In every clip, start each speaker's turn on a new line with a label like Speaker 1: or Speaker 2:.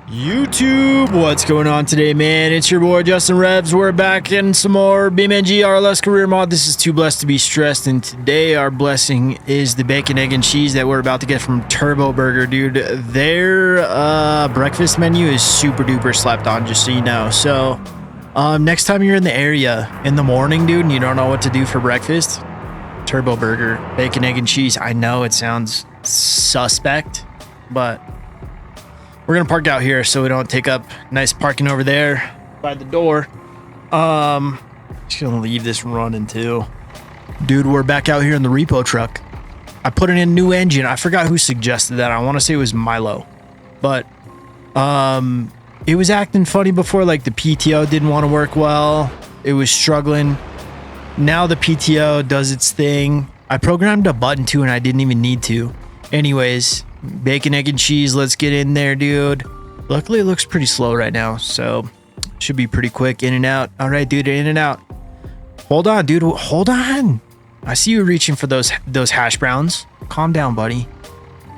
Speaker 1: YouTube, what's going on today, man? It's your boy Justin Revs. We're back in some more BeamNG RLS Career Mod. This is Too Blessed to Be Stressed, and today our blessing is the bacon, egg, and cheese that we're about to get from Turbo Burger, dude. Their breakfast menu is super duper slept on, just so you know. So next time you're in the area in the morning, dude, and you don't know what to do for breakfast, Turbo Burger, bacon, egg, and cheese. I know it sounds suspect, but we're gonna park out here so we don't take up nice parking over there by the door. Just gonna leave this running too. Dude, we're back out here in the Repo Truck. I put in a new engine. I forgot who suggested that. I want to say it was Milo, but it was acting funny before. Like the PTO didn't want to work well. It was struggling. Now the PTO does its thing. I programmed a button too, and I didn't even need to. Anyways, bacon, egg, and cheese. Let's get in there, dude. Luckily, it looks pretty slow right now, so should be pretty quick. In and out. All right, dude, in and out. Hold on, dude. Hold on. I see you reaching for those hash browns. Calm down, buddy.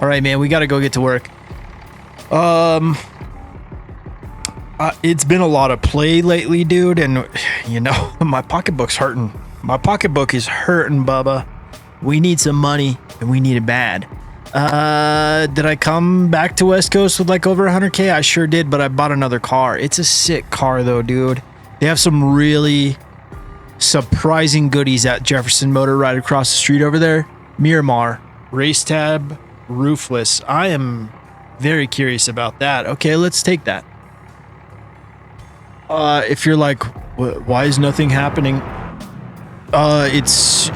Speaker 1: All right, man. We got to go get to work. It's been a lot of play lately, dude, and you know my pocketbook's hurting. My pocketbook is hurting, Bubba. We need some money, and we need it bad. Did I come back to West Coast with like over 100K? I sure did, but I bought another car. It's a sick car though, dude. They have some really surprising goodies at Jefferson Motor right across the street over there. Miramar, race tab, roofless. I am very curious about that. Okay, let's take that. If you're like, why is nothing happening? It's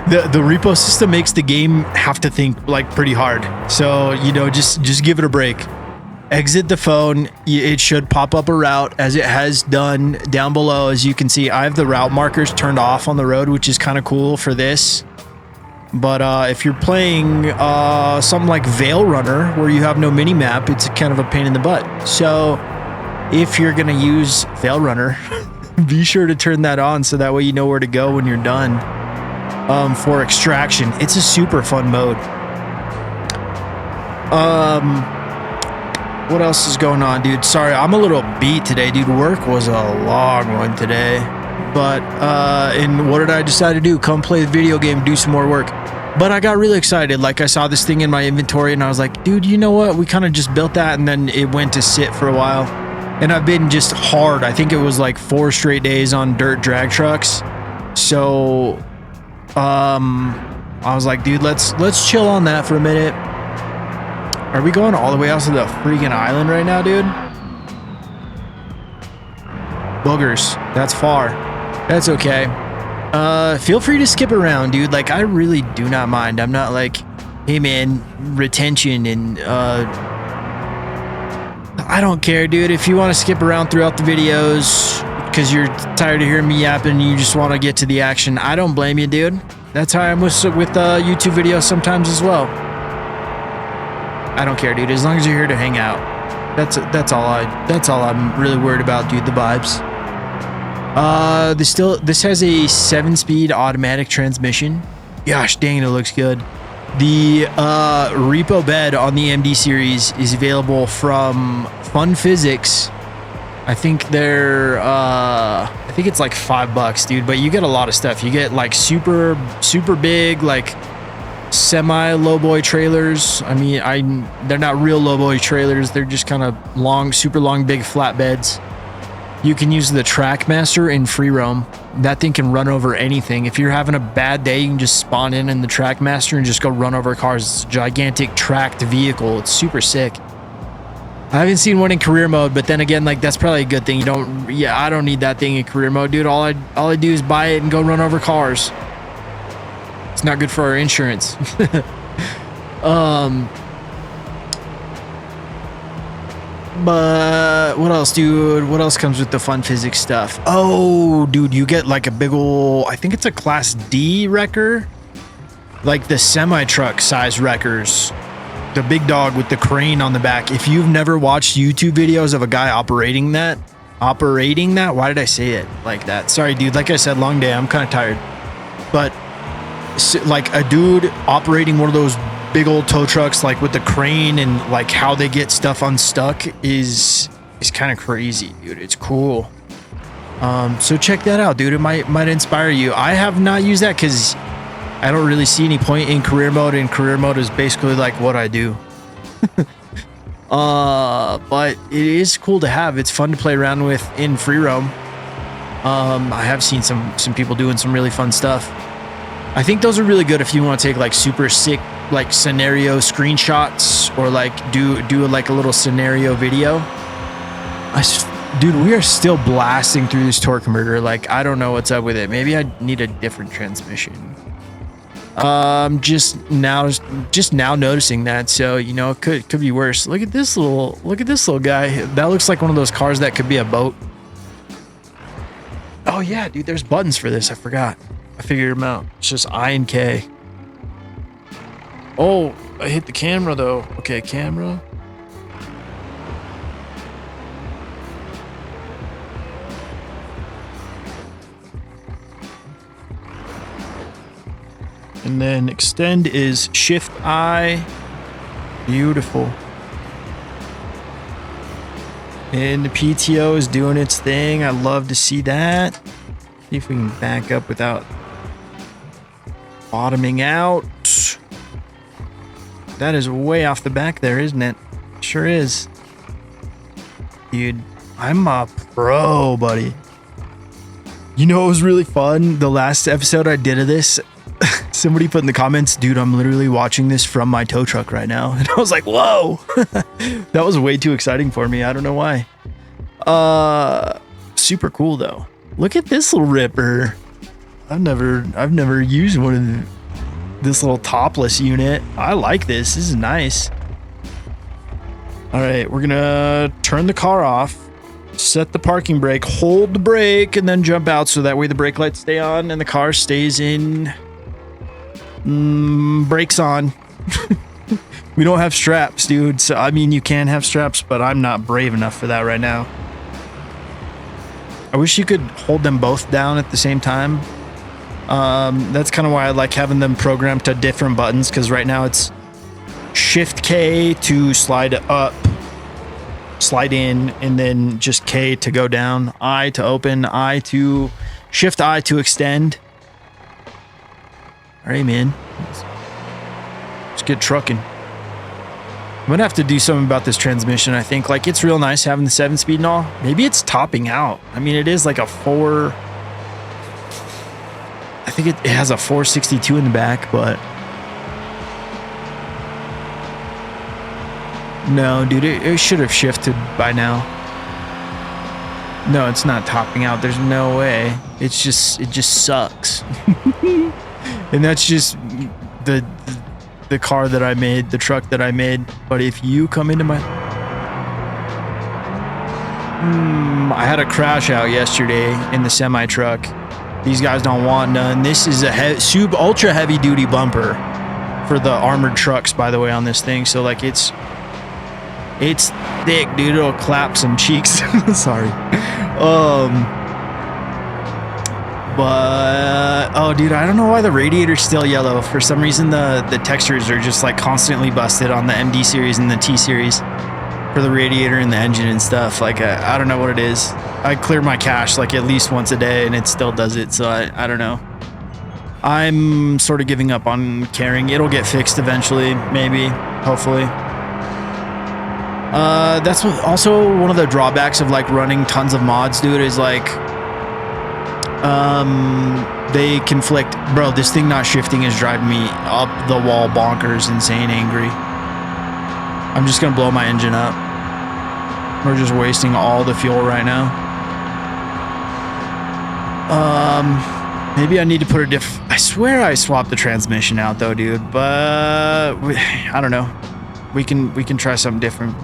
Speaker 1: the repo system makes the game have to think like pretty hard. So, you know, just give it a break. Exit the phone. It should pop up a route as it has done down below. As you can see, I have the route markers turned off on the road, which is kind of cool for this. But if you're playing something like Veil Runner, where you have no mini map, it's kind of a pain in the butt. So if you're gonna use Veil Runner, be sure to turn that on so that way you know where to go when you're done. For extraction, it's a super fun mode. What else is going on, dude? Sorry, I'm a little beat today, dude. Work was a long one today, but and what did I decide to do? Come play the video game, do some more work. But I got really excited. Like I saw this thing in my inventory and I was like, dude, you know what? We kind of just built that and then it went to sit for a while. And I've been just hard. I think it was like 4 straight days on dirt drag trucks. So I was like, dude, let's chill on that for a minute. Are we going all the way out to the freaking island right now, dude? Boogers. That's far. That's okay. Feel free to skip around, dude. Like, I really do not mind. I'm not like, hey man, retention and I don't care, dude. If you want to skip around throughout the videos because you're tired of hearing me yapping and you just want to get to the action, I don't blame you, dude. That's how I am with YouTube videos sometimes as well. I don't care, dude. As long as you're here to hang out, that's all I'm really worried about, dude. The vibes. This has a 7-speed automatic transmission. Gosh dang, it looks good. The repo bed on the MD series is available from Fun Physics. I think they're I think it's like $5, dude, but you get a lot of stuff. You get like super big, like semi lowboy trailers. I mean, they're not real lowboy trailers. They're just kind of long, super long, big flatbeds. You can use the Trackmaster in free roam. That thing can run over anything. If you're having a bad day, you can just spawn in the Trackmaster and just go run over cars. It's a gigantic tracked vehicle. It's super sick. I haven't seen one in career mode, but then again, like that's probably a good thing. I don't need that thing in career mode, dude. All I do is buy it and go run over cars. It's not good for our insurance. But what else, dude? What else comes with the Fun Physics stuff? Oh, dude, you get like a big ol', I think it's a Class D wrecker, like the semi-truck size wreckers, the big dog with the crane on the back. If you've never watched YouTube videos of a guy operating that, why did I say it like that? Sorry, dude. Like I said, long day. I'm kind of tired, but like a dude operating one of those big old tow trucks, like with the crane and like how they get stuff unstuck is kind of crazy, dude. It's cool. So check that out, dude. It might inspire you. I have not used that because I don't really see any point in career mode, and career mode is basically like what I do. But it is cool to have. It's fun to play around with in free roam. I have seen some people doing some really fun stuff. I think those are really good if you want to take like super sick like scenario screenshots, or like do like a little scenario video. Dude, we are still blasting through this torque converter. Like, I don't know what's up with it. Maybe I need a different transmission. Just now noticing that. So, you know, it could be worse. Look at this little guy. That looks like one of those cars that could be a boat. Oh yeah, dude, there's buttons for this. I forgot. I figured them out. It's just I and K. Oh, I hit the camera though. Okay, camera. And then extend is Shift I. Beautiful. And the PTO is doing its thing. I love to see that. See if we can back up without bottoming out. That is way off the back there, isn't it? Sure is. Dude, I'm a pro, buddy. You know, it was really fun. The last episode I did of this, somebody put in the comments, dude, I'm literally watching this from my tow truck right now. And I was like, whoa. That was way too exciting for me. I don't know why. Super cool though. Look at this little ripper. I've never used one of this little topless unit. I like this. This is nice. All right, we're gonna turn the car off, set the parking brake, hold the brake, and then jump out so that way the brake lights stay on and the car stays in brakes on. We don't have straps, dude. So I mean, you can have straps, but I'm not brave enough for that right now. I wish you could hold them both down at the same time. That's kind of why I like having them programmed to different buttons, because right now it's Shift K to slide up, slide in, and then just K to go down, I to open, I to Shift I to extend. All right, man. Let's get trucking. I'm gonna have to do something about this transmission. I think, like, it's real nice having the 7-speed and all. Maybe it's topping out. I mean, it is like a 4. I think it has a 462 in the back, but no, dude, it should have shifted by now. No, it's not topping out. There's no way. It just sucks. And that's just the car that I made, the truck that I made. But if you come into my... I had a crash out yesterday in the semi truck. These guys don't want none. This is a ultra heavy duty bumper for the armored trucks, by the way, on this thing. So like it's thick, dude. It'll clap some cheeks. Sorry. But oh, dude, I don't know why the radiator's still yellow. For some reason, the textures are just like constantly busted on the MD series and the T series for the radiator and the engine and stuff. Like I don't know what it is. I clear my cache like at least once a day and it still does it. So I don't know. I'm sort of giving up on caring. It'll get fixed eventually, maybe, hopefully. That's also one of the drawbacks of like running tons of mods, dude, is like they conflict. Bro, this thing not shifting is driving me up the wall bonkers, insane angry. I'm just gonna blow my engine up. We're just wasting all the fuel right now. Maybe I need to put a I swear I swapped the transmission out though, dude, but I don't know. We can try something different.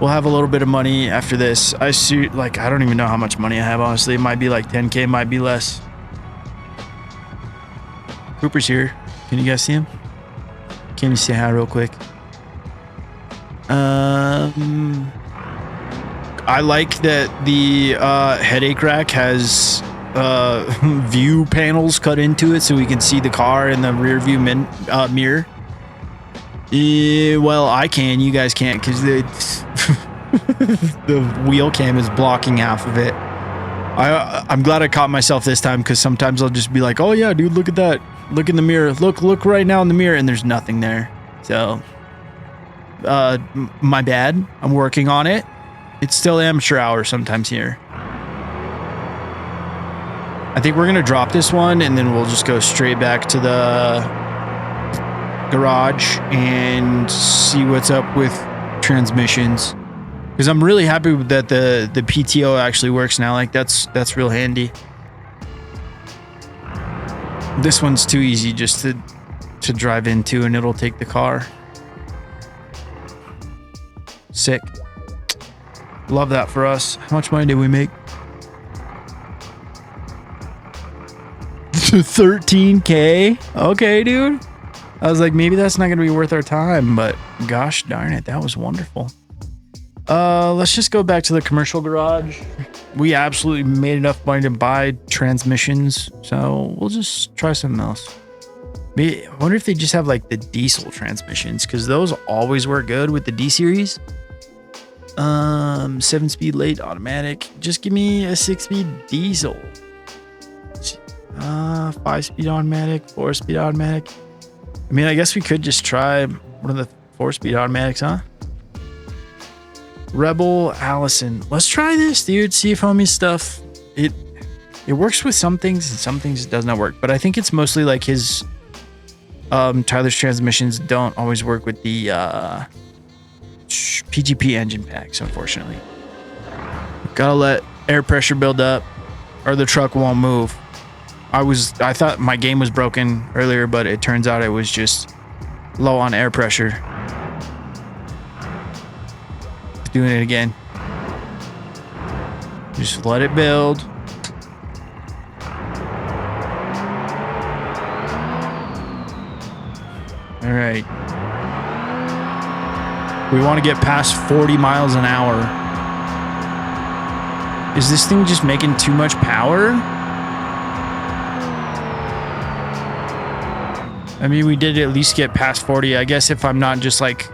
Speaker 1: We'll have a little bit of money after this. I see, like, I don't even know how much money I have, honestly. It might be like 10K, might be less. Cooper's here. Can you guys see him? Can you say hi real quick? I like that the headache rack has view panels cut into it so we can see the car in the rear view mirror. Well, I can. You guys can't because the the wheel cam is blocking half of it. I'm glad I caught myself this time because sometimes I'll just be like, oh yeah, dude, look at that. Look in the mirror. Look right now in the mirror, and there's nothing there. So, my bad. I'm working on it. It's still amateur hour sometimes here. I think we're going to drop this one, and then we'll just go straight back to the garage and see what's up with transmissions. Because I'm really happy that the PTO actually works now. Like, that's real handy. This one's too easy just to drive into, and it'll take the car. Sick. Love that for us. How much money did we make? 13K? Okay, dude. I was like, maybe that's not going to be worth our time, but gosh darn it, that was wonderful. Let's just go back to the commercial garage. We absolutely made enough money to buy transmissions, so we'll just try something else. I wonder if they just have like the diesel transmissions, because those always work good with the D series. 7-speed late automatic. Just give me a 6-speed diesel. 5-speed automatic, 4-speed automatic. I mean, I guess we could just try one of the 4-speed automatics, huh? Rebel Allison. Let's try this, dude. See if homie's stuff. It works with some things and some things it does not work. But I think it's mostly like his Tyler's transmissions don't always work with the PGP engine packs, unfortunately. Gotta let air pressure build up or the truck won't move. I thought my game was broken earlier, but it turns out it was just low on air pressure. Doing it again. Just let it build. All right. We want to get past 40 miles an hour. Is this thing just making too much power? I mean, we did at least get past 40. I guess if I'm not just like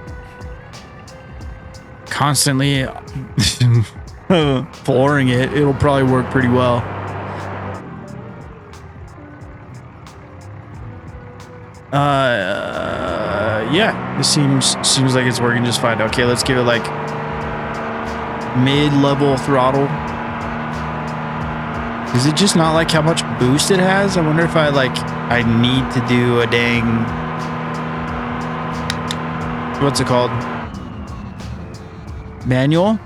Speaker 1: constantly flooring it, it'll probably work pretty well. Yeah, this seems like it's working just fine. Okay, let's give it like mid-level throttle. Is it just not like how much boost it has? I wonder if I need to do a dang, what's it called? Manual? Do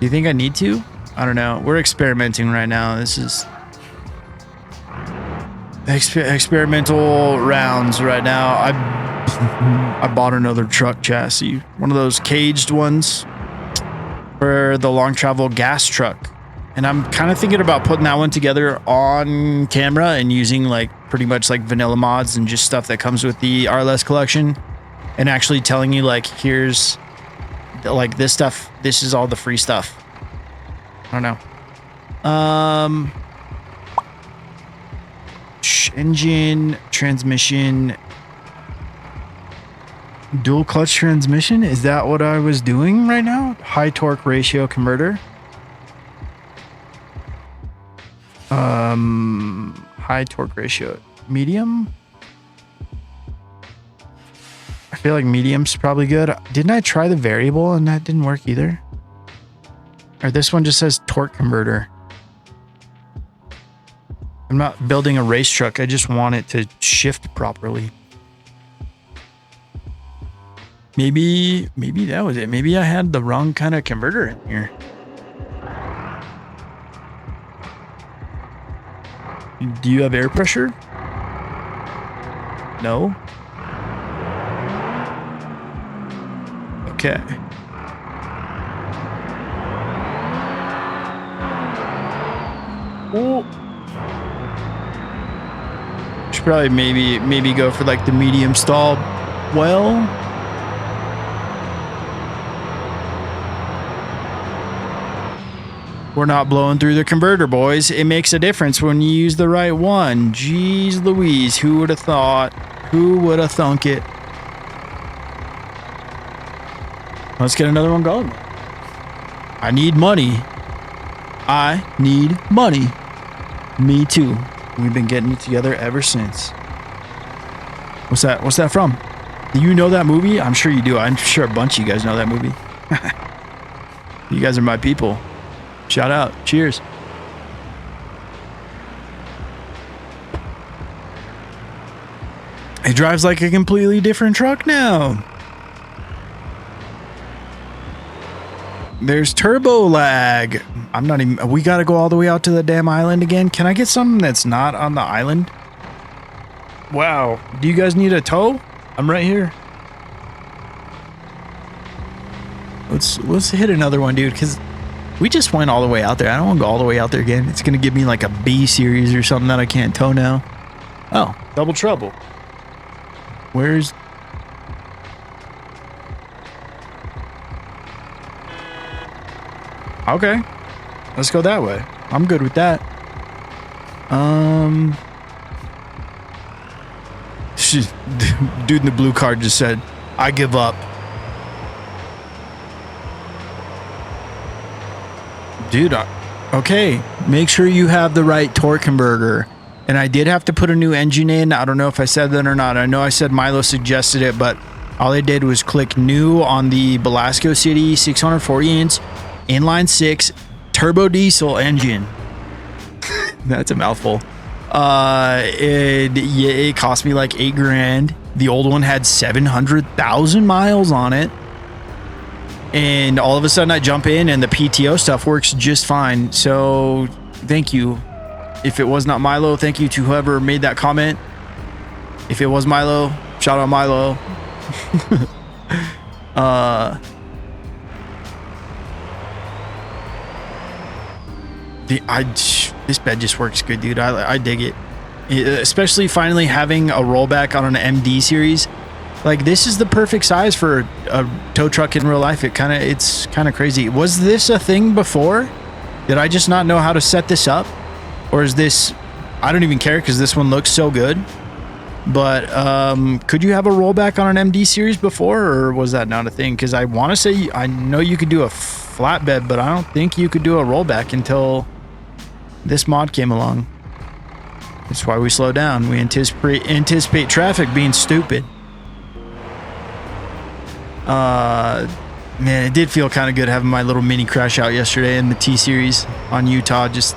Speaker 1: you think I need to? I don't know. We're experimenting right now. This is experimental rounds right now. I bought another truck chassis, one of those caged ones for the long travel gas truck. And I'm kind of thinking about putting that one together on camera and using like pretty much like vanilla mods and just stuff that comes with the RLS collection, and actually telling you like, here's like this stuff. This is all the free stuff. I don't know. Engine, transmission, dual clutch transmission. Is that what I was doing right now? High torque ratio converter. High torque ratio, medium. I feel like medium's probably good. Didn't I try the variable and that didn't work either? Or this one just says torque converter. I'm not building a race truck. I just want it to shift properly. Maybe that was it. Maybe I had the wrong kind of converter in here. Do you have air pressure? No? Okay. Oh. Should probably maybe go for like the medium stall. Well, we're not blowing through the converter, boys. It makes a difference when you use the right one. Jeez Louise, who would have thought? Who would have thunk it? Let's get another one going. I need money. I need money. Me too. We've been getting it together ever since. What's that? What's that from? Do you know that movie? I'm sure you do. I'm sure a bunch of you guys know that movie. You guys are my people. Shout out. Cheers. It drives like a completely different truck now. There's turbo lag. I'm not even... We got to go all the way out to the damn island again. Can I get something that's not on the island? Wow. Do you guys need a tow? I'm right here. Let's hit another one, dude, because we just went all the way out there. I don't want to go all the way out there again. It's going to give me like a B series or something that I can't tow now. Oh, double trouble. Where's... Okay. Let's go that way. I'm good with that. Dude in the blue card just said, I give up. Dude, okay. Make sure you have the right torque converter. And I did have to put a new engine in. I don't know if I said that or not. I know I said Milo suggested it, but all I did was click new on the Belasco City 640-inch inline 6 turbo diesel engine. That's a mouthful. It cost me like $8,000. The old one had 700,000 miles on it. And all of a sudden I jump in and the PTO stuff works just fine. So thank you. If it was not Milo, thank you to whoever made that comment. If it was Milo, shout out Milo. This bed just works good, dude. I dig it. Especially finally having a rollback on an MD series. Like, this is the perfect size for a tow truck in real life. It's kind of crazy. Was this a thing before? Did I just not know how to set this up? Or is this... I don't even care because this one looks so good. But could you have a rollback on an MD series before, or was that not a thing? Because I want to say, I know you could do a flatbed, but I don't think you could do a rollback until this mod came along. That's why we slow down. We anticipate traffic being stupid. Man, it did feel kind of good having my little mini crash out yesterday in the T-Series on Utah. Just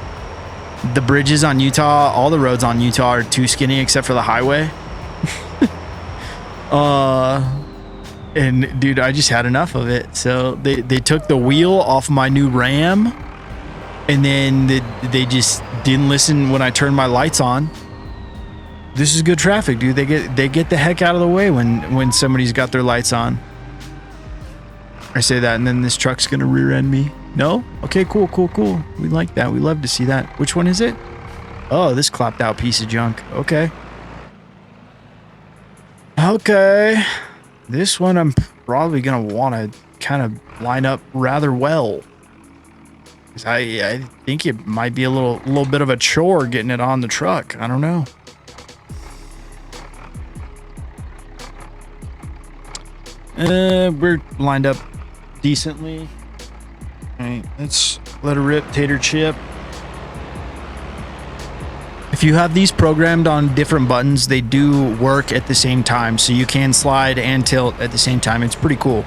Speaker 1: the bridges on Utah, all the roads on Utah are too skinny except for the highway. And dude, I just had enough of it. So they took the wheel off my new Ram, and then they just didn't listen when I turned my lights on. This is good traffic, dude. They get the heck out of the way when somebody's got their lights on. I say that, and then this truck's gonna rear end me. No? Okay, cool. We like that. We love to see that. Which one is it? Oh, this clapped out piece of junk. Okay. This one I'm probably gonna want to kind of line up rather well. I think it might be a little bit of a chore getting it on the truck. I don't know. We're lined up decently. All right, let's let her rip, tater chip. If you have these programmed on different buttons, they do work at the same time, so you can slide and tilt at the same time. It's pretty cool.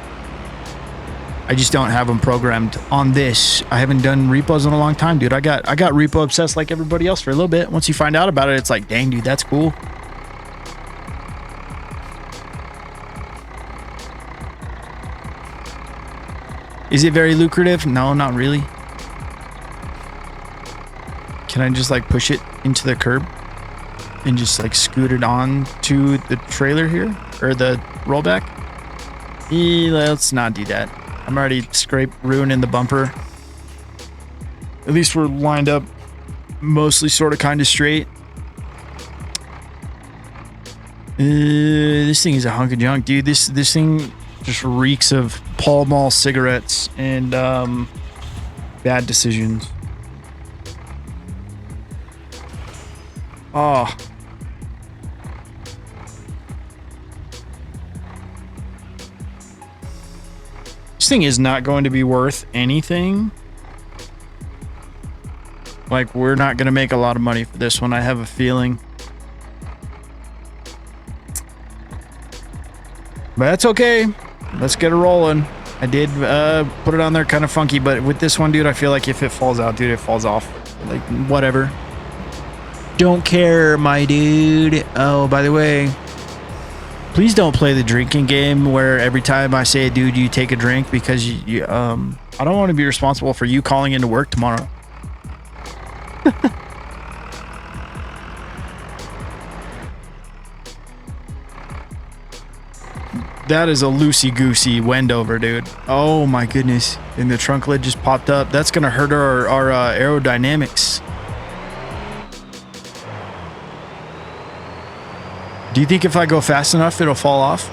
Speaker 1: I just don't have them programmed on this. I haven't done repos in a long time, dude. I got repo obsessed like everybody else for a little bit. Once you find out about it, it's like, dang, dude, that's cool. Is it very lucrative? No, not really. Can I just like push it into the curb and just like scoot it on to the trailer here or the rollback? Let's not do that. I'm already ruining the bumper. At least we're lined up mostly sort of kind of straight. This thing is a hunk of junk, dude. This thing just reeks of Pall Mall cigarettes and bad decisions. Oh. This thing is not going to be worth anything. Like, we're not going to make a lot of money for this one, I have a feeling. But that's okay. Let's get it rolling. I did put it on there kind of funky, but with this one, dude, I feel like if it falls out, dude, it falls off. Like, whatever. Don't care, my dude. Oh, by the way, please don't play the drinking game where every time I say, dude, you take a drink, because I don't want to be responsible for you calling into work tomorrow. That is a loosey-goosey Wendover, dude. Oh my goodness. And the trunk lid just popped up. That's going to hurt our aerodynamics. Do you think if I go fast enough, it'll fall off?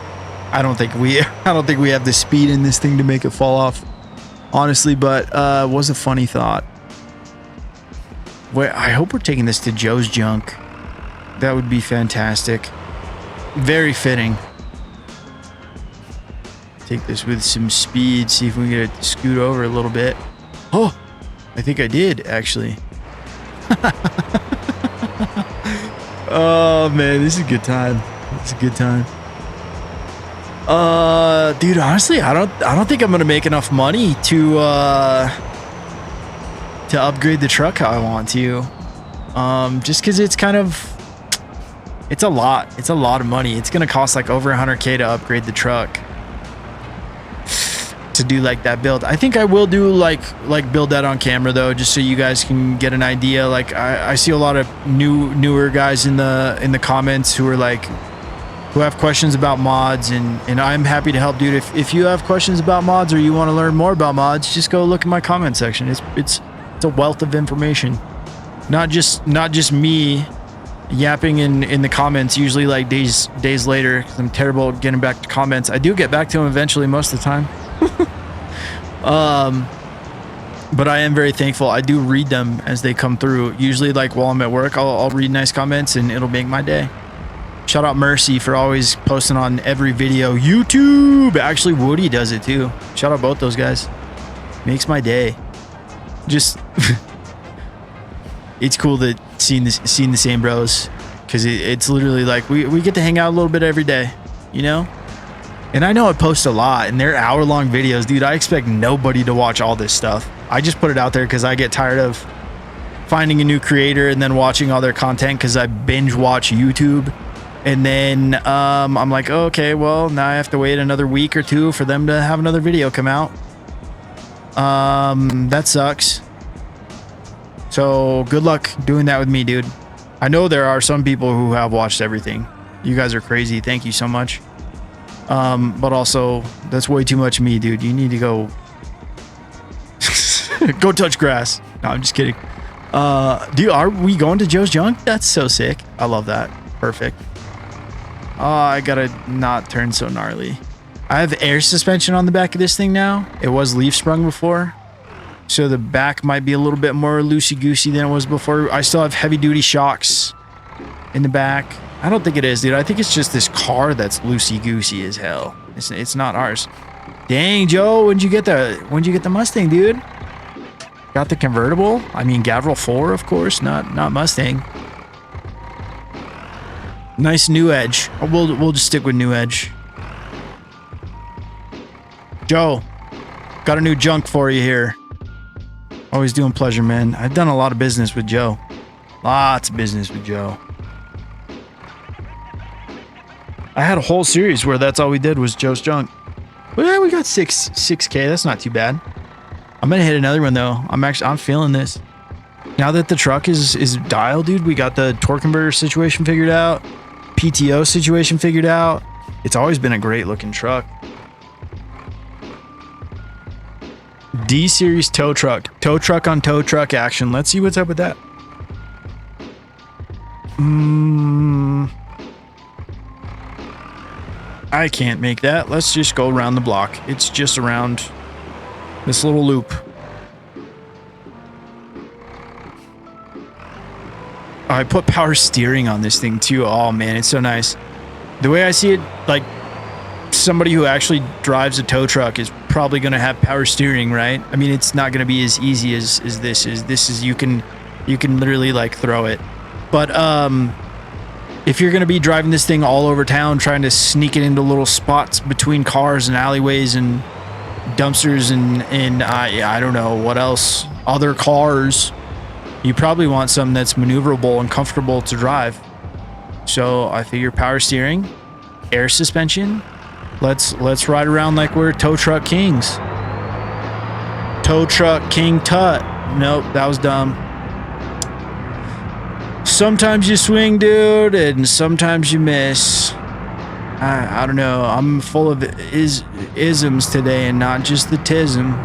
Speaker 1: I don't think we have the speed in this thing to make it fall off, honestly, but was a funny thought. Wait, I hope we're taking this to Joe's junk. That would be fantastic. Very fitting. Take this with some speed, see if we can get it to scoot over a little bit. Oh, I think I did, actually. Oh man, this is a good time. It's a good time. Dude, honestly, I don't think I'm gonna make enough money to upgrade the truck how I want to. Just because it's kind of, it's a lot of money. It's gonna cost like over 100K to upgrade the truck. To do like that build. I think I will do like build that on camera though, just so you guys can get an idea. Like I see a lot of newer guys in the comments who are like, who have questions about mods, and I'm happy to help, dude. If you have questions about mods or you want to learn more about mods, just go look in my comment section. It's a wealth of information. Not just me yapping in the comments, usually like days later, because I'm terrible at getting back to comments. I do get back to them eventually most of the time. But I am very thankful. I do read them as they come through. Usually like while I'm at work, I'll read nice comments and it'll make my day. Shout out Mercy for always posting on every video. YouTube! Actually, Woody does it too. Shout out both those guys. Makes my day. Just it's cool that seeing the same bros, because it's literally like we get to hang out a little bit every day, you know? And I know I post a lot, and they're hour-long videos. Dude, I expect nobody to watch all this stuff. I just put it out there because I get tired of finding a new creator and then watching all their content, because I binge watch YouTube. And then I'm like, oh, okay, well, now I have to wait another week or two for them to have another video come out. That sucks. So good luck doing that with me, dude. I know there are some people who have watched everything. You guys are crazy. Thank you so much. But also, that's way too much of me, dude. You need to go go touch grass. No, I'm just kidding. Dude, are we going to Joe's junk? That's so sick. I love that. Perfect. I gotta not turn so gnarly. I have air suspension on the back of this thing now. It was leaf sprung before, so the back might be a little bit more loosey-goosey than it was before. I still have heavy-duty shocks in the back. I don't think it is, dude. I think it's just this car that's loosey-goosey as hell. It's not ours. Dang, Joe, when'd you get the Mustang, dude? Got the convertible? I mean, Gavril 4, of course, not Mustang. Nice new edge. We'll just stick with new edge. Joe, got a new junk for you here. Always doing pleasure, man. I've done a lot of business with Joe. Lots of business with Joe. I had a whole series where that's all we did was Joe's junk. But yeah, we got 6K. That's not too bad. I'm gonna hit another one though. I'm feeling this. Now that the truck is dialed, dude, we got the torque converter situation figured out, PTO situation figured out. It's always been a great looking truck. D series tow truck on tow truck action. Let's see what's up with that. I can't make that. Let's just go around the block. It's just around this little loop. Oh, I put power steering on this thing too. Oh man, it's so nice. The way I see it, like somebody who actually drives a tow truck is probably going to have power steering, right? I mean, it's not going to be as easy as this is. This is, you can literally like throw it. But if you're going to be driving this thing all over town, trying to sneak it into little spots between cars and alleyways and dumpsters and I don't know what else, other cars, you probably want something that's maneuverable and comfortable to drive. So I figure power steering, air suspension. Let's ride around like we're tow truck kings. Tow truck king tut. Nope, that was dumb. Sometimes you swing, dude, and sometimes you miss. I don't know. I'm full of isms today and not just the tism.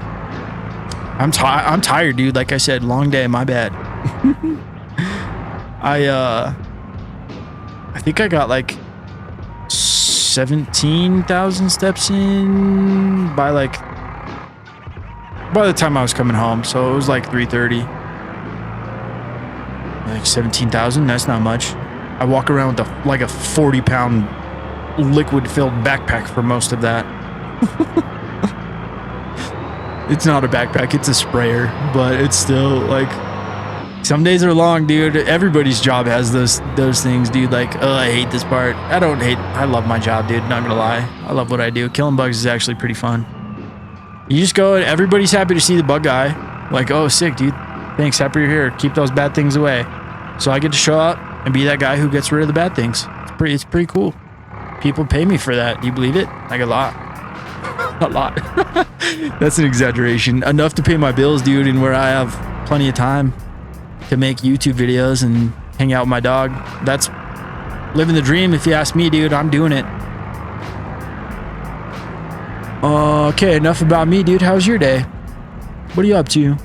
Speaker 1: I'm tired, dude. Like I said, long day. My bad. I think I got like 17,000 steps in by the time I was coming home. So it was like 3:30. Like 17,000. That's not much. I walk around with like a 40-pound liquid-filled backpack for most of that. It's not a backpack, it's a sprayer, but it's still like, some days are long, dude. Everybody's job has those things, dude. Like, oh, I hate this part. I love my job, dude, not gonna lie. I love what I do. Killing bugs is actually pretty fun. You just go and everybody's happy to see the bug guy. Like, oh, sick, dude. Thanks, happy you're here. Keep those bad things away. So I get to show up and be that guy who gets rid of the bad things. It's pretty cool. People pay me for that. Do you believe it? Like a lot. A lot. That's an exaggeration. Enough to pay my bills, dude, and where I have plenty of time to make YouTube videos and hang out with my dog. That's living the dream, if you ask me, dude. I'm doing it. Okay, enough about me, dude. How's your day? What are you up to?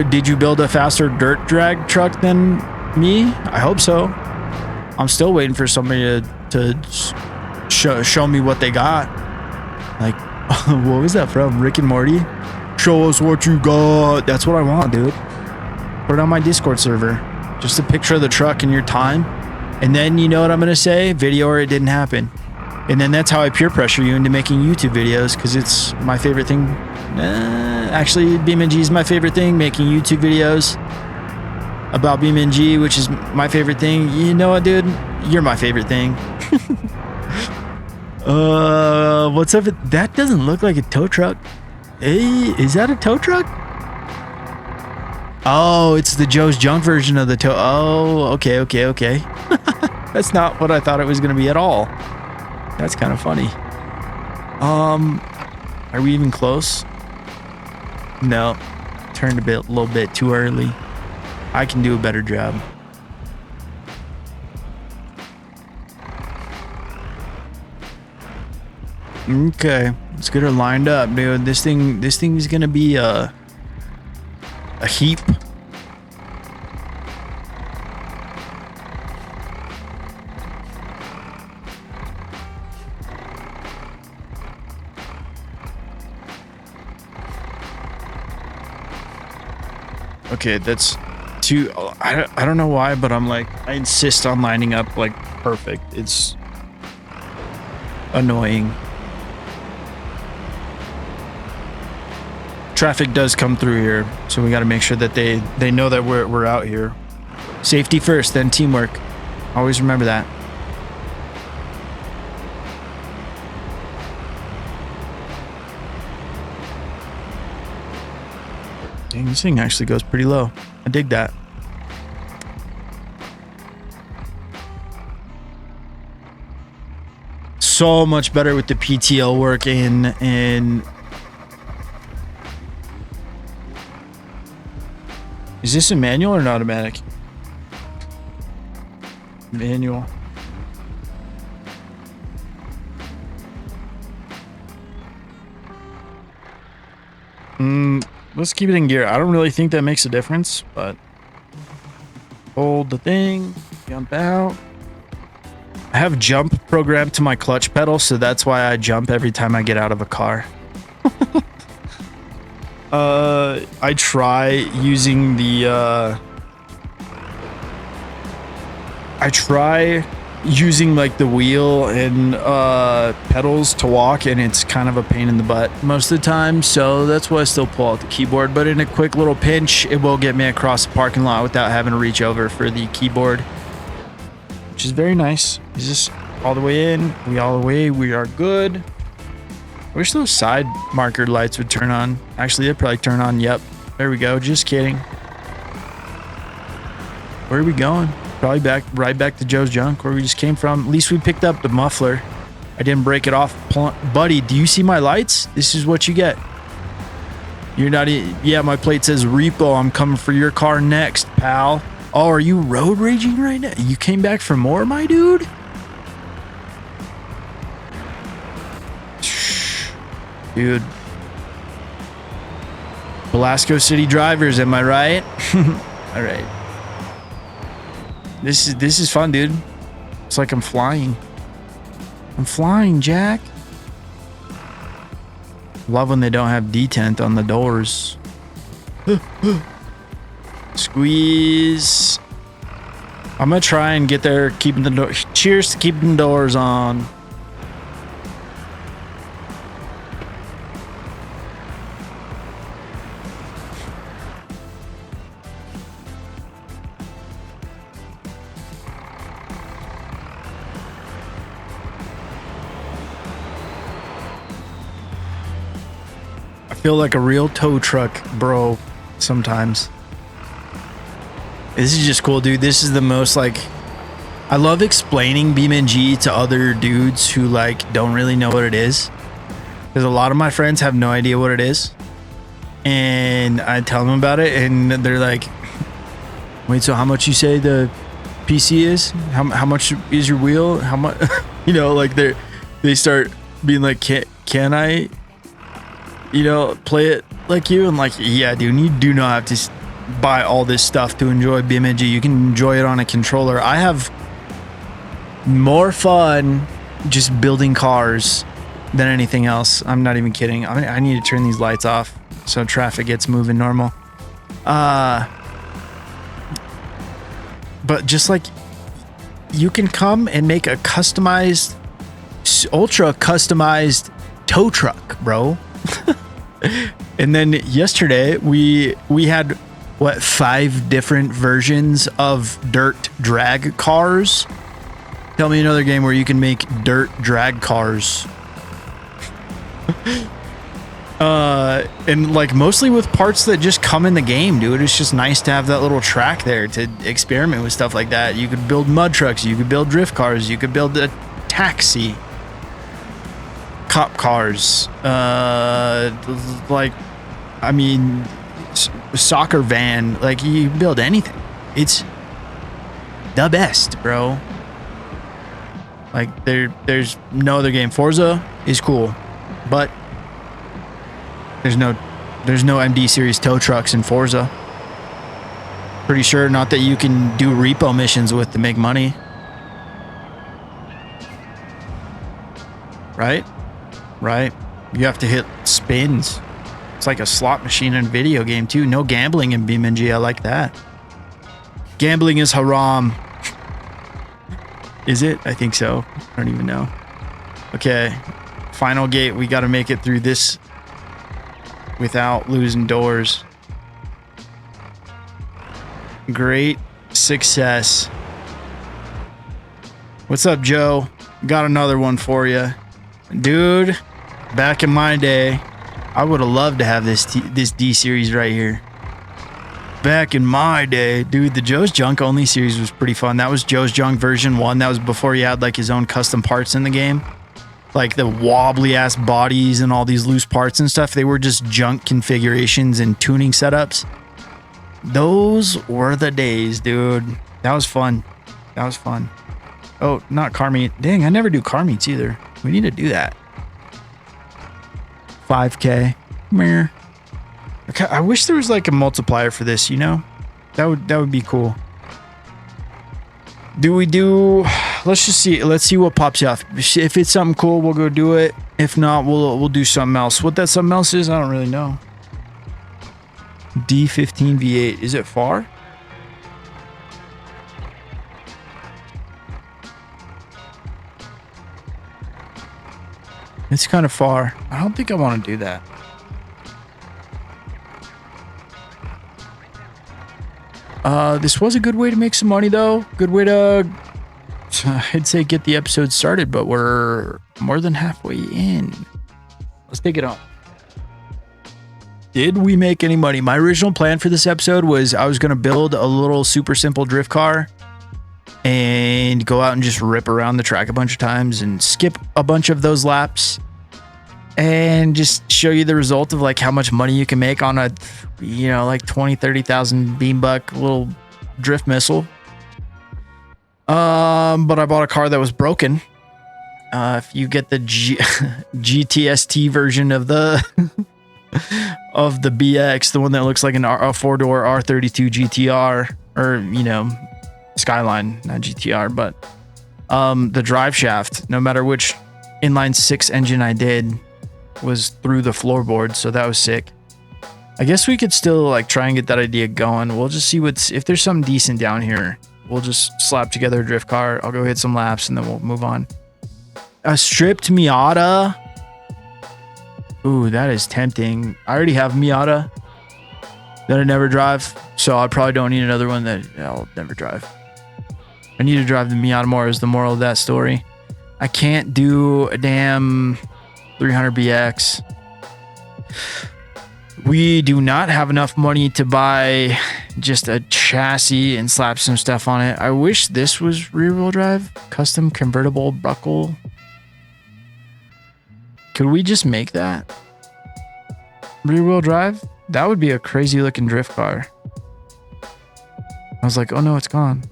Speaker 1: Did you build a faster dirt drag truck than me? I hope so. I'm still waiting for somebody to show me what they got. Like, what was that from? Rick and Morty? Show us what you got. That's what I want, dude. Put it on my Discord server. Just a picture of the truck in your time. And then you know what I'm going to say? Video or it didn't happen. And then that's how I peer pressure you into making YouTube videos, because it's my favorite thing. Actually, BeamNG is my favorite thing. Making YouTube videos about BeamNG, which is my favorite thing. You know what, dude? You're my favorite thing. What's up? That doesn't look like a tow truck. Hey, is that a tow truck? Oh, it's the Joe's Junk version of the tow. Oh, okay. That's not what I thought it was going to be at all. That's kind of funny. Are we even close? No. Turned a little bit too early. I can do a better job. Okay, let's get her lined up, dude. This thing is gonna be a heap. Okay, that's too. I don't know why, but I'm like, I insist on lining up like perfect. It's annoying. Traffic does come through here, so we got to make sure that they know that we're out here. Safety first, then teamwork. Always remember that. Dang, this thing actually goes pretty low. I dig that. So much better with the PTL work and is this a manual or an automatic? Manual. Let's keep it in gear. I don't really think that makes a difference, but hold the thing, jump out. I have jump programmed to my clutch pedal, so that's why I jump every time I get out of a car. I try using the I try using like the wheel and pedals to walk, and it's kind of a pain in the butt most of the time, so that's why I still pull out the keyboard. But in a quick little pinch, it will get me across the parking lot without having to reach over for the keyboard, which is very nice. Is this all the way in? We all the way, we are good. I wish those side marker lights would turn on. Actually, they'd probably turn on. Yep, there we go. Just kidding. Where are we going? Probably right back to Joe's junk, where we just came from. At least we picked up the muffler. I didn't break it off. Buddy, do you see my lights? This is what you get. You're not... Yeah, my plate says Repo. I'm coming for your car next, pal. Oh, are you road raging right now? You came back for more, my dude? Dude. Velasco City drivers, am I right? All right. This is fun, dude. It's like I'm flying. I'm flying, Jack. Love when they don't have detent on the doors. Squeeze. I'm gonna try and get there keeping the door. Cheers to keeping the doors on. Feel like a real tow truck bro sometimes. This is just cool, dude. This is the most like, I love explaining BeamNG to other dudes who like don't really know what it is, because a lot of my friends have no idea what it is, and I tell them about it and they're like, wait, so how much you say the PC is? How much is your wheel? How much? You know, like they start being like, can I, you know, play it like you? And like, yeah, dude, you do not have to buy all this stuff to enjoy BeamNG. You can enjoy it on a controller. I have more fun just building cars than anything else. I'm not even kidding. I need to turn these lights off so traffic gets moving normal. But just like, you can come and make a customized, ultra customized tow truck, bro. And then yesterday we had what, 5 different versions of dirt drag cars. Tell me another game where you can make dirt drag cars. And like mostly with parts that just come in the game, dude. It's just nice to have that little track there to experiment with stuff like that. You could build mud trucks, you could build drift cars, you could build a taxi, cop cars, like, I mean, soccer van. Like, you build anything. It's the best, bro. Like, there's no other game. Forza is cool, but there's no MD series tow trucks in Forza. Pretty sure not that you can do repo missions with to make money. Right? Right. You have to hit spins. It's like a slot machine in a video game too. No gambling in BeamNG. I like that. Gambling is haram. Is it? I think so. I don't even know. Okay. Final gate. We got to make it through this without losing doors. Great success. What's up, Joe? Got another one for you. Dude, back in my day, I would have loved to have this D series right here. Back in my day, dude, the Joe's Junk only series was pretty fun. That was Joe's Junk version 1. That was before he had like his own custom parts in the game. Like the wobbly ass bodies and all these loose parts and stuff. They were just junk configurations and tuning setups. Those were the days, dude. That was fun. That was fun. Oh, not car meet. Dang, I never do car meets either. We need to do that. 5K. Meh. Okay, I wish there was like a multiplier for this, you know? That would be cool. Let's just see. Let's see what pops up. If it's something cool, we'll go do it. If not, we'll do something else. What that something else is, I don't really know. D15 V8. Is it far? It's kind of far. I don't think I want to do that. This was a good way to make some money, though. Good way to, I'd say, get the episode started, but we're more than halfway in. Let's take it home. Did we make any money? My original plan for this episode was I was going to build a little super simple drift car and go out and just rip around the track a bunch of times and skip a bunch of those laps and just show you the result of like how much money you can make on a, you know, like 20, 30,000 beam buck little drift missile. But I bought a car that was broken. If you get the GTST version of the of the BX, the one that looks like a four-door R32 GTR, or, you know, Skyline, not GTR, but the drive shaft, no matter which inline 6 engine I did, was through the floorboard, so that was sick. I guess we could still like try and get that idea going. We'll just see if there's something decent down here. We'll just slap together a drift car. I'll go hit some laps and then we'll move on. A stripped Miata. Ooh, that is tempting. I already have Miata that I never drive, so I probably don't need another one that I'll never drive. I need to drive the Miata more is the moral of that story. I can't do a damn 300BX. We do not have enough money to buy just a chassis and slap some stuff on it. I wish this was rear-wheel drive. Custom convertible buckle. Could we just make that rear-wheel drive? That would be a crazy looking drift car. I was like, oh no, it's gone.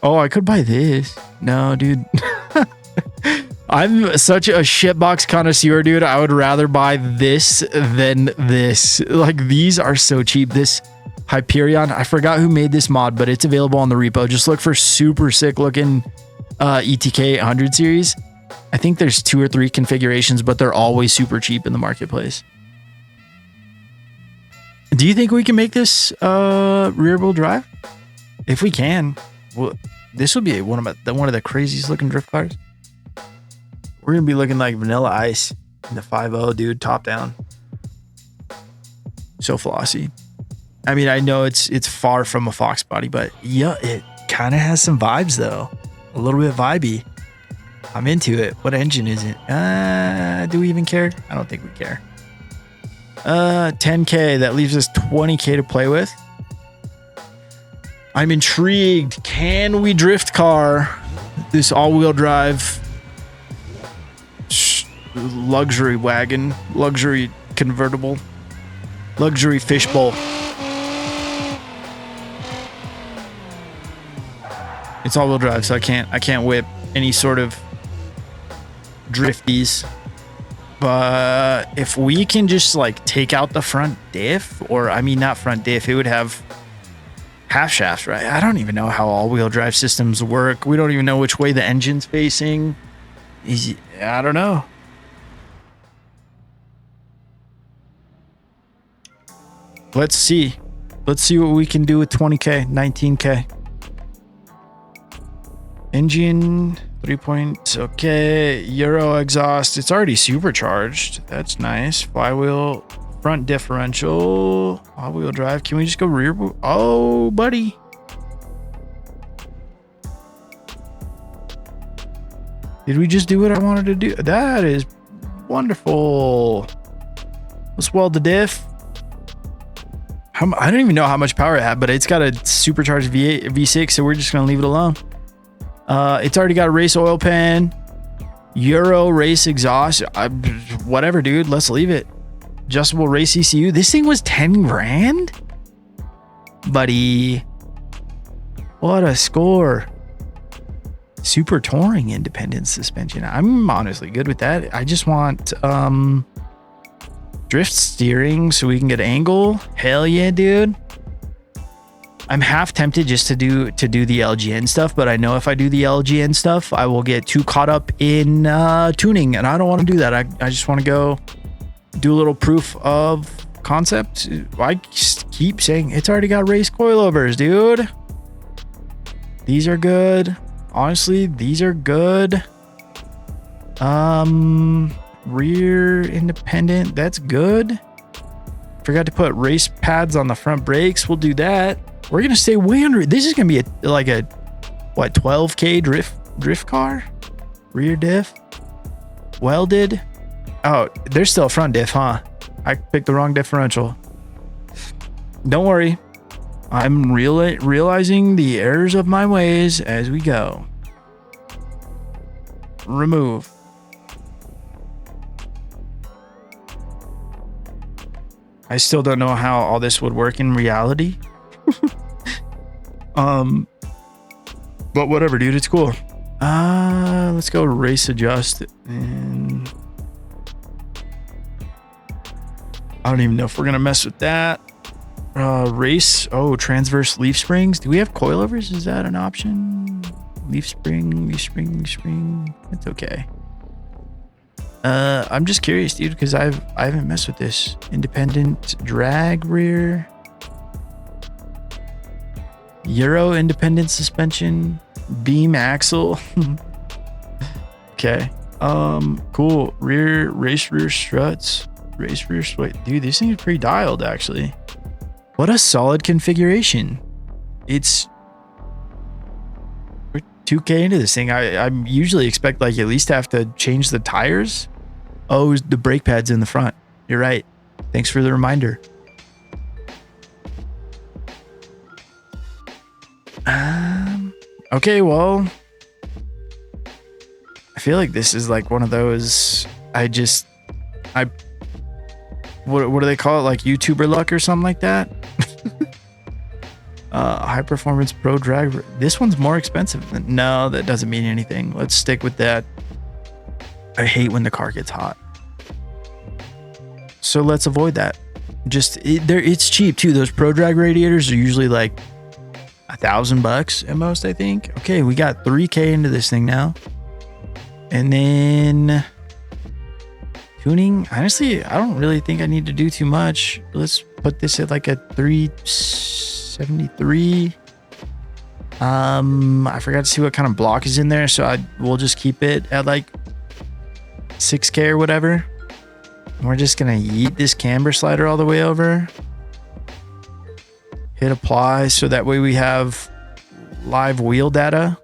Speaker 1: Oh, I could buy this. No, dude. I'm such a shitbox connoisseur, dude. I would rather buy this than this. Like, these are so cheap. This Hyperion, I forgot who made this mod, but it's available on the repo. Just look for super sick looking ETK 100 series. I think there's 2 or 3 configurations, but they're always super cheap in the marketplace. Do you think we can make this rear-wheel drive? If we can, well, this will be one of the craziest looking drift cars. We're gonna be looking like Vanilla Ice in the 5.0, dude, top down. So flossy. I mean, I know it's far from a Fox body, but yeah, it kind of has some vibes though. A little bit vibey. I'm into it. What engine is it? Do we even care? I don't think we care. 10K. That leaves us 20K to play with. I'm intrigued. Can we drift car this all-wheel drive luxury wagon, luxury convertible, luxury fishbowl? It's all-wheel drive, so I can't whip any sort of drifties. But if we can just like take out the front diff, or I mean not front diff, it would have half shafts, right? I don't even know how all-wheel drive systems work. We don't even know which way the engine's facing. I don't know. Let's see what we can do with 20K, 19K. Engine 3 points. Okay. Euro exhaust. It's already supercharged. That's nice. Flywheel, front differential, all-wheel drive. Can we just go rear? Oh, buddy. Did we just do what I wanted to do? That is wonderful. Let's weld the diff. I don't even know how much power it had, but it's got a supercharged V8, V6, so we're just going to leave it alone. It's already got a race oil pan, Euro race exhaust. Whatever, dude. Let's leave it. Adjustable race ECU. This thing was 10 grand? Buddy. What a score. Super touring independent suspension. I'm honestly good with that. I just want drift steering so we can get angle. Hell yeah, dude. I'm half tempted just to do the LGN stuff, but I know if I do the LGN stuff, I will get too caught up in tuning, and I don't want to do that. I just want to go do a little proof of concept. I keep saying it's already got race coilovers, dude. These are good. Honestly, these are good. Rear independent, that's good. Forgot to put race pads on the front brakes. We'll do that. We're gonna stay way under. This is gonna be like a what, 12K drift car? Rear diff, welded. Oh, there's still a front diff, huh? I picked the wrong differential. Don't worry, I'm realizing the errors of my ways as we go. Remove. I still don't know how all this would work in reality. But whatever, dude, it's cool. Let's go race adjust, and I don't even know if we're gonna mess with that. Race, oh, transverse leaf springs. Do we have coilovers? Is that an option? Leaf spring. It's okay. I'm just curious, dude, because I haven't messed with this. Independent drag rear. Euro independent suspension. Beam axle. Okay. Cool. Race rear struts. Race rear strut. Dude, this thing is pretty dialed, actually. What a solid configuration. It's 2K into this thing. I usually expect like at least have to change the tires. Oh, the brake pads in the front. You're right. Thanks for the reminder. Okay, well, I feel like this is like one of those, what do they call it? Like YouTuber luck or something like that? High performance pro drag. This one's more expensive. No, that doesn't mean anything. Let's stick with that. I hate when the car gets hot. So let's avoid that. It's cheap too. Those pro drag radiators are usually like $1,000 at most, I think. Okay, we got 3K into this thing now. And then tuning. Honestly, I don't really think I need to do too much. Let's put this at like a 373. I forgot to see what kind of block is in there, so we'll just keep it at like 6K or whatever. And we're just gonna yeet this camber slider all the way over. Hit apply, so that way we have live wheel data.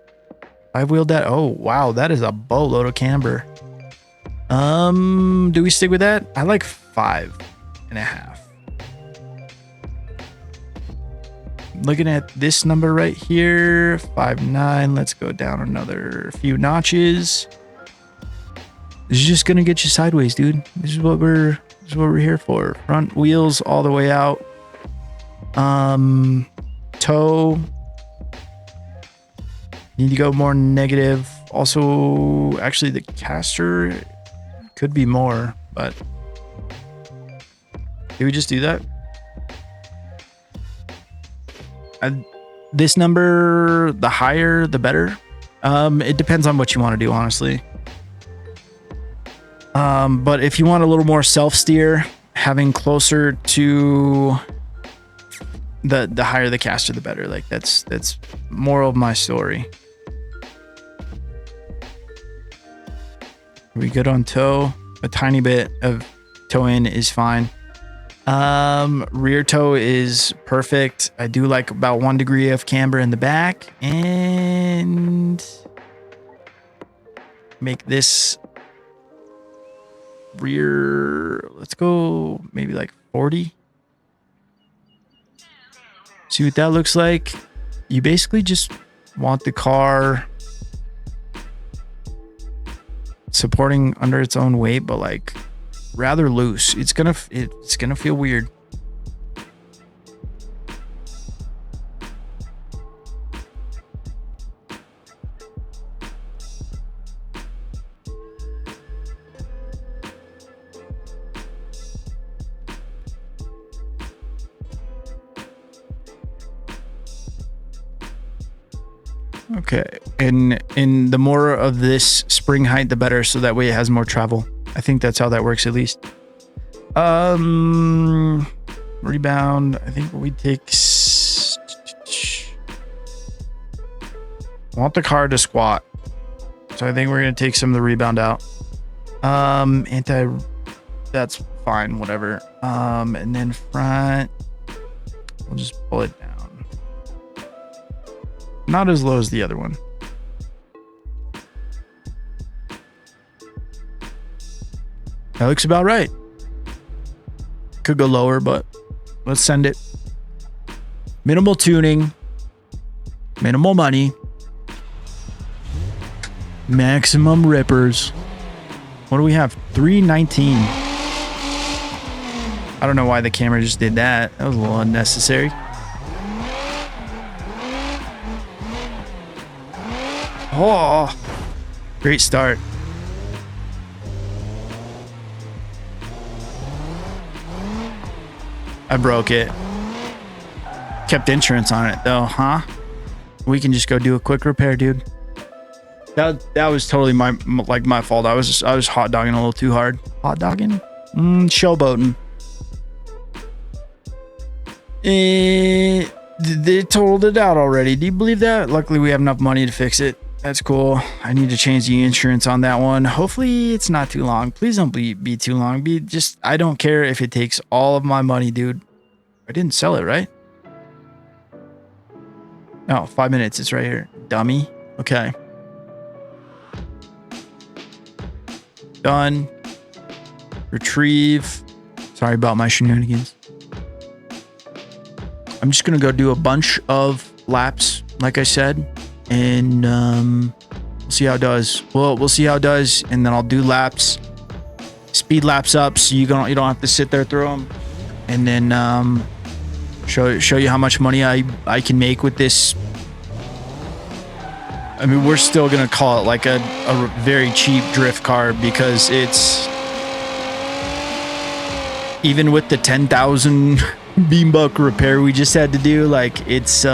Speaker 1: Oh wow, that is a boatload of camber. Do we stick with that? I like 5.5. Looking at this number right here, 5.9. Let's go down another few notches. This is just gonna get you sideways, dude. This is what we're here for. Front wheels all the way out. Toe. Need to go more negative. Also, actually, the caster could be more, but did we just do that? This number, the higher, the better. It depends on what you want to do, honestly. But if you want a little more self-steer, having closer to the higher the caster, the better. Like that's moral of my story. Are we good on toe? A tiny bit of toe in is fine. Rear toe is perfect. I do like about 1 degree of camber in the back, and make this rear, let's go maybe like 40. See what that looks like. You basically just want the car supporting under its own weight, but like rather loose. It's gonna feel weird. Okay, and the more of this spring height, the better, so that way it has more travel. I think that's how that works, at least. Rebound, I think we take... I want the car to squat, so I think we're going to take some of the rebound out. Anti, that's fine, whatever. And then front, we'll just pull it down. Not as low as the other one. That looks about right. Could go lower, but let's send it. Minimal tuning, minimal money, maximum rippers. What do we have? 319. I don't know why the camera just did that. That was a little unnecessary. Oh, great start. I broke it. Kept insurance on it though, huh? We can just go do a quick repair, dude. That was totally my fault. I was hot dogging a little too hard. Hot dogging? Showboating. They totaled it out already. Do you believe that? Luckily, we have enough money to fix it. That's cool. I need to change the insurance on that one. Hopefully, it's not too long. Please don't be too long. I don't care if it takes all of my money, dude. I didn't sell it, right? Oh, 5 minutes. It's right here. Dummy. Okay. Done. Retrieve. Sorry about my shenanigans. I'm just going to go do a bunch of laps, like I said, and we'll see how it does. We'll see how it does, and then I'll do laps, speed laps up, so you don't have to sit there through them, and then show you how much money I can make with this. I mean, we're still going to call it like a very cheap drift car, because it's, even with the 10,000 beam buck repair we just had to do, like, it's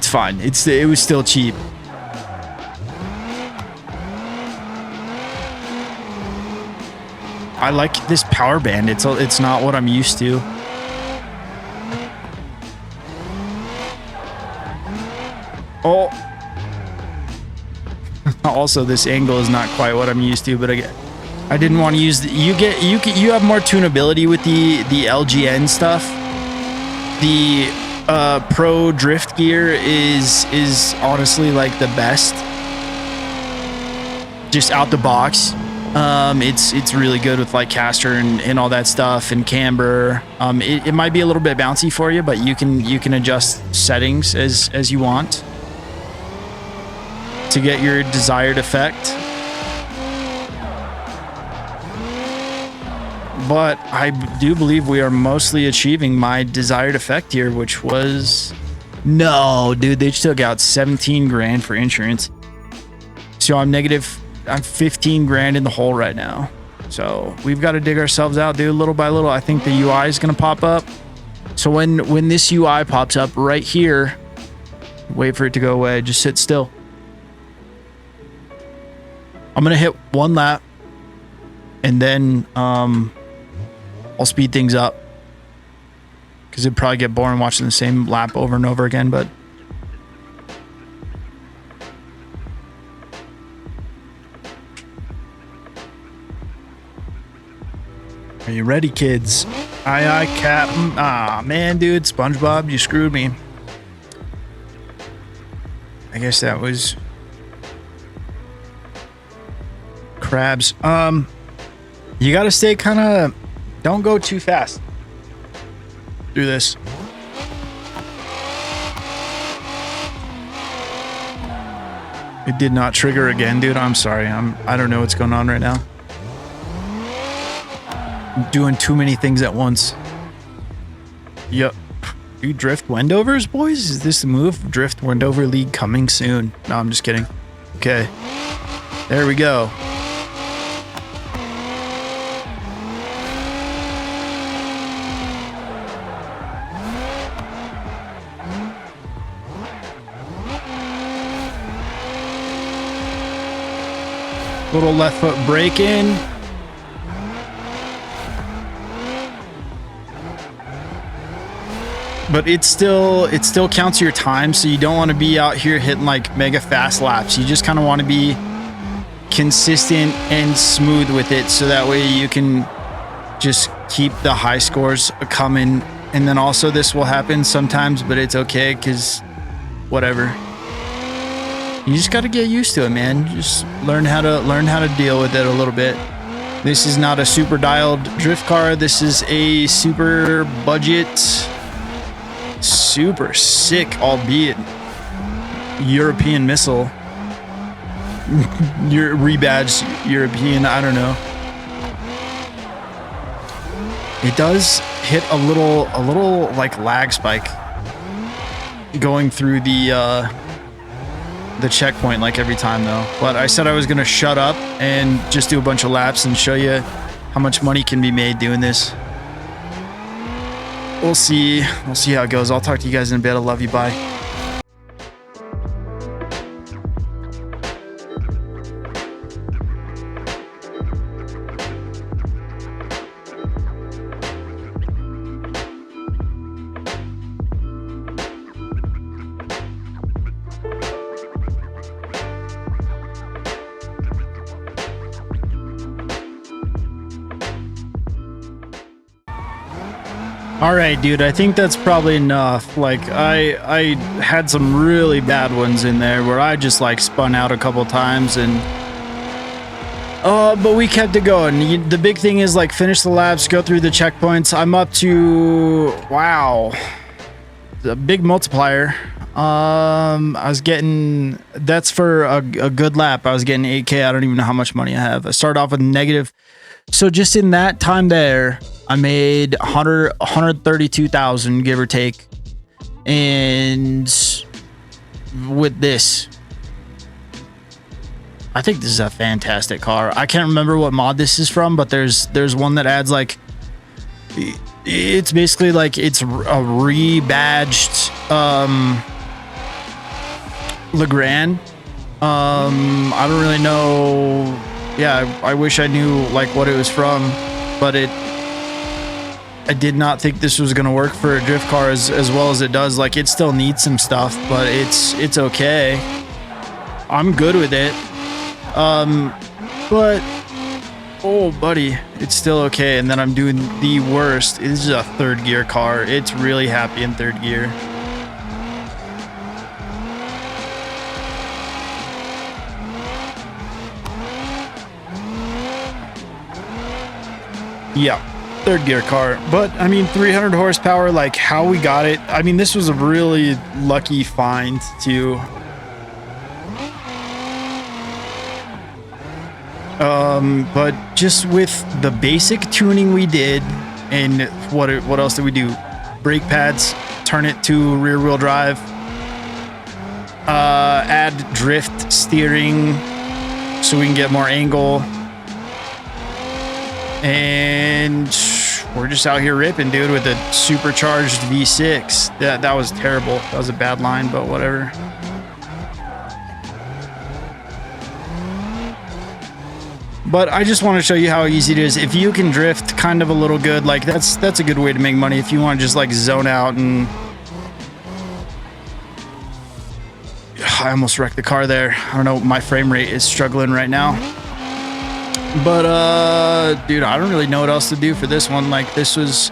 Speaker 1: fine. It was still cheap. I like this power band. It's not what I'm used to. Oh. Also, this angle is not quite what I'm used to, but I didn't want to use the, you have more tunability with the LGN stuff. The Pro drift gear is honestly like the best. Just out the box. It's really good with like caster and all that stuff, and camber. It might be a little bit bouncy for you, but you can adjust settings as you want to get your desired effect. But I do believe we are mostly achieving my desired effect here, which was, no, dude, they just took out 17 grand for insurance. So I'm 15 grand in the hole right now. So we've got to dig ourselves out, dude, little by little. I think the UI is going to pop up. So when this UI pops up right here, wait for it to go away. Just sit still. I'm going to hit one lap, and then I'll speed things up, because it'd probably get boring watching the same lap over and over again. But are you ready, kids? Aye, aye, Captain. Ah, man, dude, SpongeBob, you screwed me. I guess that was crabs. You got to stay kind of, don't go too fast. Do this. It did not trigger again, dude. I'm sorry. I don't know what's going on right now. I'm doing too many things at once. Yep. Do you drift Wendovers, boys? Is this the move? Drift Wendover League coming soon. No, I'm just kidding. Okay. There we go. Little left foot break in. but it still counts your time, so you don't want to be out here hitting like mega fast laps. You just kind of want to be consistent and smooth with it, so that way you can just keep the high scores coming. And then also this will happen sometimes, but it's okay, because whatever. You just got to get used to it, man. Just learn how to deal with it a little bit. This is not a super dialed drift car. This is a super budget, super sick, albeit European missile. Your rebadged European, I don't know. It does hit a little like lag spike going through the checkpoint like every time though. But I said I was gonna shut up and just do a bunch of laps and show you how much money can be made doing this. We'll see how it goes. I'll talk to you guys in a bit. I love you. Bye. All right, dude, I think that's probably enough. Like, I had some really bad ones in there where I just like spun out a couple times, and but we kept it going. The big thing is like finish the laps, go through the checkpoints. I'm up to, wow, a big multiplier. I was getting, that's for a good lap. I was getting 8K. I don't even know how much money I have. I started off with negative. So just in that time there, I made 132,000, give or take. And with this, I think this is a fantastic car. I can't remember what mod this is from, but there's one that adds like, it's basically like it's a rebadged LeGran. I don't really know. Yeah, I wish I knew like what it was from, but I did not think this was gonna work for a drift car as well as it does. Like, it still needs some stuff, but it's okay. I'm good with it. But oh buddy, it's still okay. And then I'm doing the worst. This is a third gear car. It's really happy in third gear. Yeah, third gear car. But I mean, 300 horsepower, like how we got it. I mean, this was a really lucky find too. But just with the basic tuning we did, and what else did we do? Brake pads, turn it to rear wheel drive, add drift steering so we can get more angle. And we're just out here ripping, dude, with a supercharged V6. That was terrible. That was a bad line, but whatever. But I just want to show you how easy it is. If you can drift kind of a little good, like that's a good way to make money. If you want to just like zone out and... I almost wrecked the car there. I don't know, my frame rate is struggling right now. But dude, I don't really know what else to do for this one. Like, this is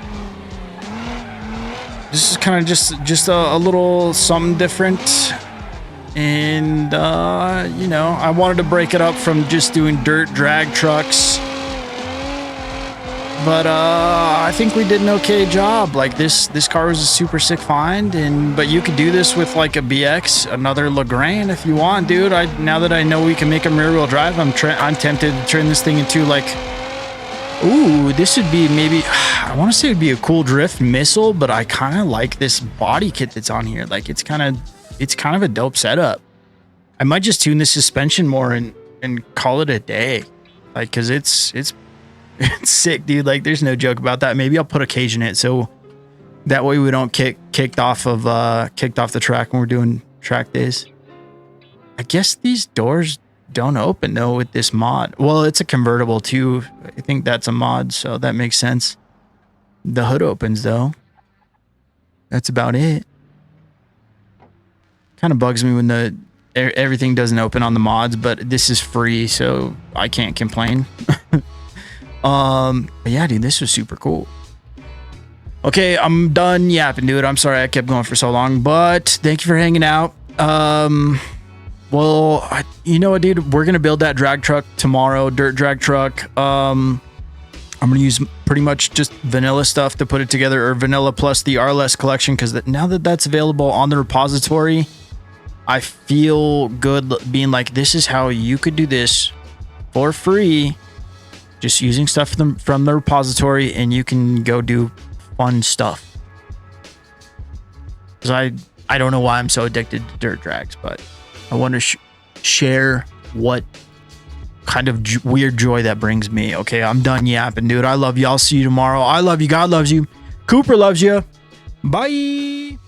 Speaker 1: kind of just a little something different. And you know, I wanted to break it up from just doing dirt drag trucks. But I think we did an okay job. Like, this car was a super sick find, but you could do this with like a BX, another LeGran if you want, dude. Now that I know we can make them rear wheel drive, I'm tempted to turn this thing into like, ooh, this would be maybe, I want to say it'd be a cool drift missile, but I kind of like this body kit that's on here. Like, it's kind of a dope setup. I might just tune the suspension more and call it a day. Like, cause it's sick, dude. Like, there's no joke about that. Maybe I'll put a cage in it so that way we don't kicked off the track when we're doing track days. I guess these doors don't open though with this mod. Well, it's a convertible too. I think that's a mod, so that makes sense. The hood opens though. that's about it. Kind of bugs me when the everything doesn't open on the mods, but this is free, so I can't complain. But yeah, dude, this was super cool. Okay, I'm done yapping, dude. I'm sorry I kept going for so long, but thank you for hanging out. Well, you know what, dude? We're gonna build that drag truck tomorrow, dirt drag truck. I'm gonna use pretty much just vanilla stuff to put it together, or vanilla plus the RLS collection, because now that that's available on the repository, I feel good being like, this is how you could do this for free, just using stuff from the repository, and you can go do fun stuff. Because I don't know why I'm so addicted to dirt drags, but I want to share what kind of weird joy that brings me. Okay, I'm done yapping, dude. I love you. I'll see you tomorrow. I love you. God loves you. Cooper loves you. Bye.